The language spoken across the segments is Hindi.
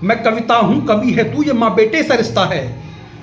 मैं कविता हूँ कवि है तू, ये माँ बेटे सा रिश्ता है।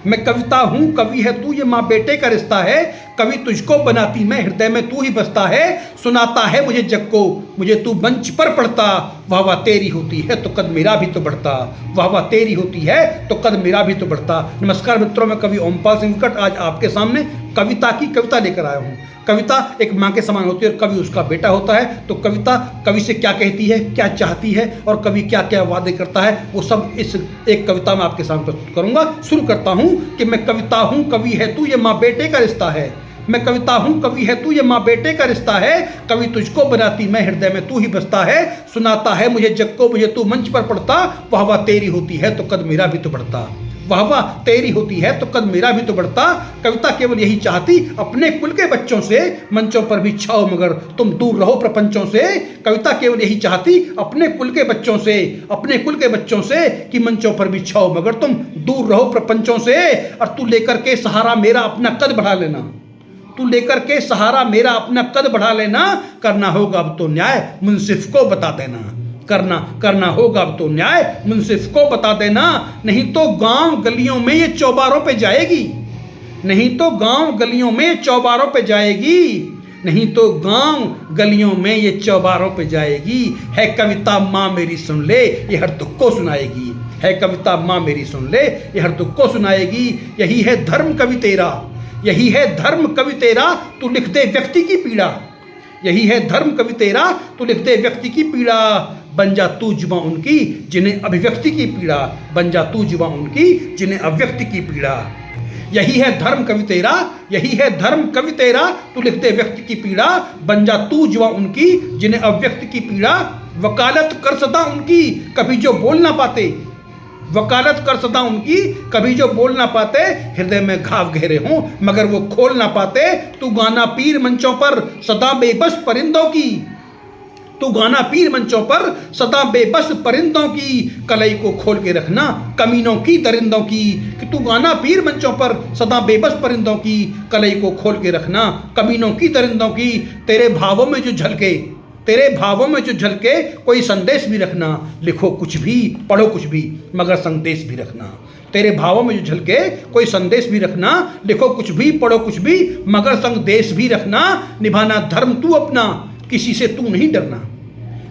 मैं कविता हूँ कवि है तू, ये माँ बेटे का रिश्ता है। कवि तुझको बनाती मैं, हृदय में तू ही बसता है। सुनाता है मुझे जग को, मुझे तू मंच पर पढ़ता। वाह वाह तेरी होती है तो कद मेरा भी तो बढ़ता। वाह वाह तेरी होती है तो कद मेरा भी तो बढ़ता। नमस्कार मित्रों, मैं कवि ओमपाल सिंह विकट आज आपके सामने कविता की कविता लेकर आया हूँ। कविता एक माँ के समान होती है और कवि उसका बेटा होता है। तो कविता कवि से क्या कहती है, क्या चाहती है और कवि क्या क्या वादे करता है, वो सब इस एक कविता में आपके सामने प्रस्तुत करूँगा। शुरू करता हूँ कि मैं कविता हूँ कवि है तू, ये माँ बेटे का रिश्ता है। मैं कविता हूँ कवि है तू, ये माँ बेटे का रिश्ता है। कवि तुझको बनाती मैं, हृदय में तू ही बसता है। सुनाता है मुझे जग को, मुझे तू मंच पर पढ़ता। वाह वाह तेरी होती है तो कद मेरा भी तो बढ़ता। वाह वाह तेरी होती है तो कद मेरा भी तो बढ़ता। कविता केवल यही चाहती अपने कुल के बच्चों से मंचों पर भी छाओ मगर तुम दूर रहो प्रपंचों से। कविता केवल यही चाहती अपने कुल के बच्चों से, अपने कुल के बच्चों से कि मंचों पर भी छाओ मगर तुम दूर रहो प्रपंचों से। और तू लेकर के सहारा मेरा अपना कद बढ़ा लेना, तू लेकर के सहारा मेरा अपना कद बढ़ा लेना। करना होगा अब तो न्याय, मुंसिफ को बता देना। करना होगा अब तो न्याय, मुंसिफ को बता देना। नहीं तो गांव गलियों में ये चौबारों पे जाएगी, नहीं तो गांव गलियों में चौबारों पे जाएगी, नहीं तो गांव गलियों में ये चौबारों पे जाएगी। है कविता माँ मेरी सुन ले, ये हर दुख को सुनाएगी। है कविता माँ मेरी सुन ले, ये हर दुख को सुनाएगी। यही है धर्म कवि तेरा, यही है धर्म कवि तेरा, तू लिख दे व्यक्ति की पीड़ा। यही है धर्म कवि तेरा, तू लिख दे व्यक्ति की पीड़ा। बन जा तू जुबां उनकी जिन्हें अभिव्यक्ति की पीड़ा। बन जा तू जुबां उनकी जिन्हें अभिव्यक्ति की पीड़ा। यही है धर्म कवि तेरा, यही है धर्म कवि तेरा, तू लिख दे व्यक्ति की पीड़ा। बन जा तू जुबां उनकी जिन्हें अभिव्यक्ति की पीड़ा। वकालत कर सदा उनकी कभी जो बोल ना पाते, वकालत कर सदा उनकी कभी जो बोल ना पाते। हृदय में घाव गहरे हों मगर वो खोल ना पाते। तू गाना पीर मंचों पर सदा बेबस परिंदों की, तू गाना पीर मंचों पर सदा बेबस परिंदों की। कलई को खोल के रखना कमीनों की दरिंदों की। कि तू गाना पीर मंचों पर सदा बेबस परिंदों की। कलई को खोल के रखना कमीनों की दरिंदों की। तेरे भावों में जो झलके, तेरे भावों में जो झलके कोई संदेश भी रखना। लिखो कुछ भी पढ़ो कुछ भी मगर संदेश भी रखना। तेरे भावों में जो झलके कोई संदेश भी रखना। लिखो कुछ भी पढ़ो कुछ भी मगर संदेश भी रखना। निभाना धर्म तू अपना, किसी से तू नहीं डरना।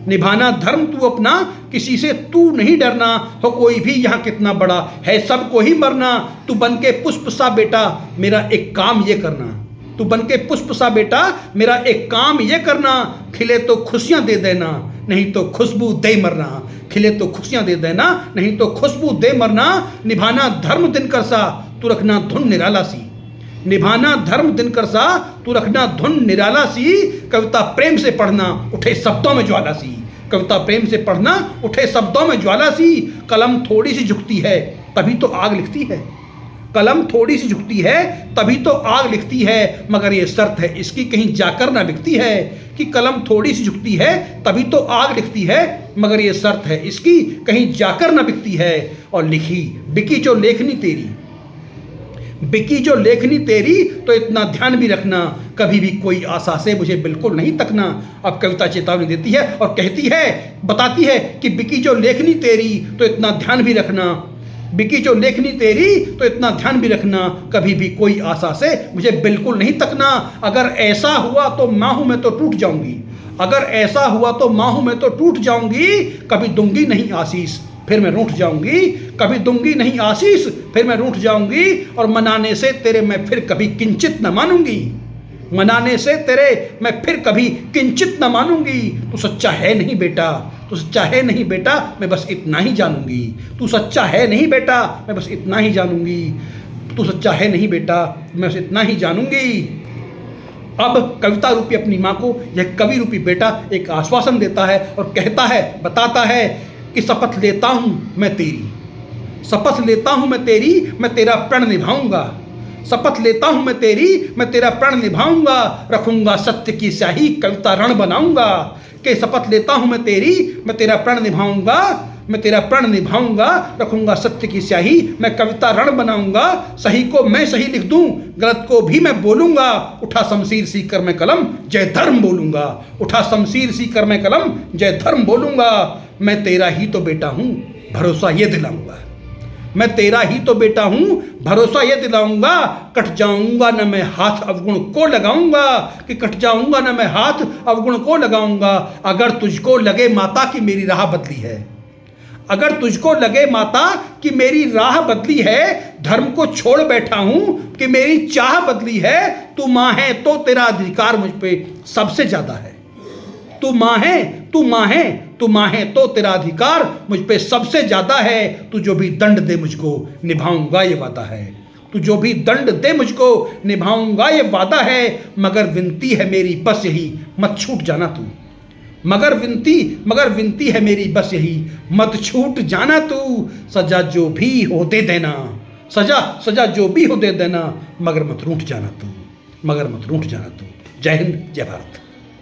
निभाना धर्म तू अपना, किसी से तू नहीं डरना। हो कोई भी यहाँ कितना बड़ा है सबको ही मरना। तू बन के पुष्प सा बेटा मेरा एक काम ये करना। तू बन के पुष्प सा बेटा मेरा एक काम ये करना। खिले तो खुशियाँ दे देना, नहीं तो खुशबू दे मरना। खिले तो खुशियाँ दे देना, नहीं तो खुशबू दे मरना। निभाना धर्म दिनकर सा, तू रखना धुन निराला सी। निभाना धर्म दिनकर सा, तू रखना धुन निराला सी। कविता प्रेम से पढ़ना उठे शब्दों में ज्वाला सी। कविता प्रेम से पढ़ना उठे शब्दों में ज्वाला सी। कलम थोड़ी सी झुकती है तभी तो आग लिखती है। कलम थोड़ी सी झुकती है तभी तो आग लिखती है। मगर ये शर्त है इसकी कहीं जाकर ना बिकती है। कि कलम थोड़ी सी झुकती है तभी तो आग लिखती है। मगर ये शर्त है इसकी कहीं जाकर ना बिकती है। और लिखी बिकी जो लेखनी तेरी, बिकी जो लेखनी तेरी, तो इतना ध्यान भी रखना कभी भी कोई आशा से मुझे बिल्कुल नहीं तकना। अब कविता चेतावनी देती है और कहती है, बताती है कि बिकी जो लेखनी तेरी तो इतना ध्यान भी रखना। बिकी जो लेखनी तेरी तो इतना ध्यान भी रखना। कभी भी कोई आशा से मुझे बिल्कुल नहीं तकना। अगर ऐसा हुआ तो माँ हूँ मैं तो टूट जाऊंगी। अगर ऐसा हुआ तो माँ हूँ मैं तो टूट जाऊंगी। कभी दूंगी नहीं आशीष फिर मैं रूठ जाऊंगी। कभी दूंगी नहीं आशीष फिर मैं रूठ जाऊंगी। और मनाने से तेरे मैं फिर कभी किंचित न मानूंगी। मनाने से तेरे मैं फिर कभी किंचित न मानूंगी। तू सच्चा है नहीं बेटा, तू सच्चा है नहीं बेटा, मैं बस इतना ही जानूंगी। तू सच्चा है नहीं बेटा, मैं बस इतना ही जानूंगी। तू सच्चा है नहीं बेटा, मैं बस इतना ही जानूंगी। अब कविता रूपी अपनी माँ को यह कवि रूपी बेटा एक आश्वासन देता है और कहता है, बताता है कि शपथ लेता हूँ मैं तेरी, शपथ लेता हूँ मैं तेरी, मैं तेरा प्रण निभाऊंगा। शपथ लेता हूँ मैं तेरी, मैं तेरा प्रण निभाऊंगा। रखूंगा सत्य की स्याही कविता रण बनाऊंगा। कि शपथ लेता हूँ मैं तेरी, मैं तेरा प्रण निभाऊंगा। मैं तेरा प्रण निभाऊंगा। रखूंगा सत्य की स्याही मैं कविता रण बनाऊंगा। सही को मैं सही लिख दूं, गलत को भी मैं बोलूंगा। उठा शमशीर सी कर मैं कलम जय धर्म बोलूंगा। उठा शमशीर सी कर मैं कलम जय धर्म बोलूंगा। मैं तेरा ही तो बेटा हूँ, भरोसा ये दिलाऊंगा, मैं तेरा ही तो बेटा हूं, भरोसा ये दिलाऊंगा, कट जाऊंगा न मैं हाथ अवगुण को लगाऊंगा, कि कट जाऊंगा न मैं हाथ अवगुण को लगाऊंगा। अगर तुझको लगे माता कि मेरी राह बदली है, अगर तुझको लगे माता कि मेरी राह बदली है, धर्म को छोड़ बैठा हूं कि मेरी चाह बदली है, तू माँ है तो तेरा अधिकार मुझ पे सबसे ज्यादा है। तू माँ है, तू माँ है, तू माँ है तो तेरा अधिकार मुझ पे सबसे ज्यादा है। तू जो भी दंड दे मुझको निभाऊंगा ये वादा है, तू जो भी दंड दे मुझको निभाऊंगा ये वादा है। मगर विनती है मेरी बस यही, मत छूट जाना तू, मगर विनती है मेरी बस यही, मत छूट जाना तू। सजा जो भी हो दे देना, सजा जो भी हो दे देना, मगर मत रूठ जाना तू, मगर मत रूठ जाना तू। जय हिंद, जय भारत।